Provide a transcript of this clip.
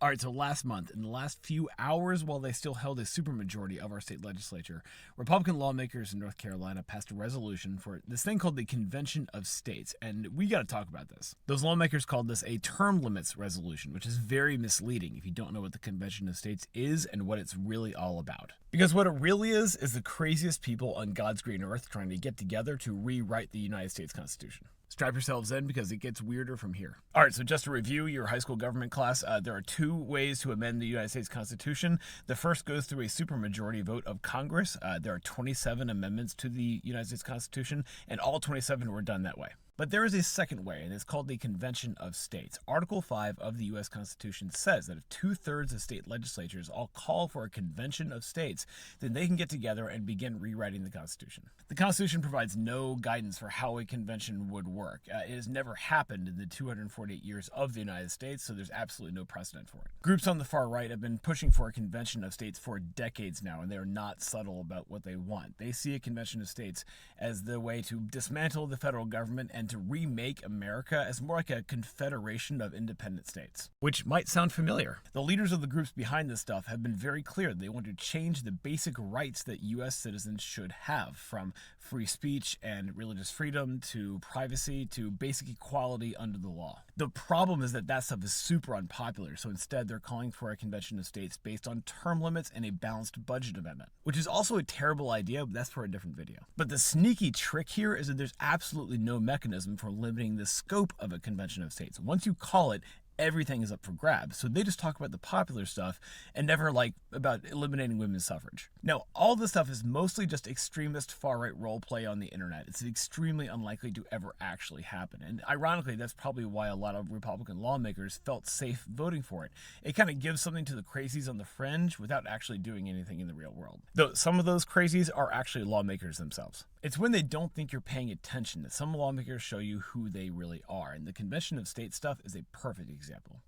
All right, so last month, in the last few hours, while they still held a supermajority of our state legislature, Republican lawmakers in North Carolina passed a resolution for this thing called the Convention of States. And we got to talk about this. Those lawmakers called this a term limits resolution, which is very misleading if you don't know what the Convention of States is and what it's really all about. Because what it really is the craziest people on God's green earth trying to get together to rewrite the United States Constitution. Strap yourselves in because it gets weirder from here. All right, so just to review your high school government class, there are two ways to amend the United States Constitution. The first goes through a supermajority vote of Congress. There are 27 amendments to the United States Constitution, and all 27 were done that way. But there is a second way, and it's called the Convention of States. Article 5 of the U.S. Constitution says that if 2/3 of state legislatures all call for a Convention of States, then they can get together and begin rewriting the Constitution. The Constitution provides no guidance for how a convention would work. It has never happened in the 248 years of the United States, so there's absolutely no precedent for it. Groups on the far right have been pushing for a Convention of States for decades now, and they are not subtle about what they want. They see a Convention of States as the way to dismantle the federal government and to remake America as more like a confederation of independent states, which might sound familiar. The leaders of the groups behind this stuff have been very clear. They want to change the basic rights that U.S. citizens should have, from free speech and religious freedom to privacy to basic equality under the law. The problem is that stuff is super unpopular, so instead they're calling for a Convention of States based on term limits and a balanced budget amendment, which is also a terrible idea, but that's for a different video. But the sneaky trick here is that there's absolutely no mechanism for limiting the scope of a Convention of States. Once you call it, everything is up for grabs. So they just talk about the popular stuff and never about eliminating women's suffrage. Now, all this stuff is mostly just extremist far-right role play on the internet. It's extremely unlikely to ever actually happen. And ironically, that's probably why a lot of Republican lawmakers felt safe voting for it. It kind of gives something to the crazies on the fringe without actually doing anything in the real world. Though some of those crazies are actually lawmakers themselves. It's when they don't think you're paying attention that some lawmakers show you who they really are, and the Convention of States stuff is a perfect example.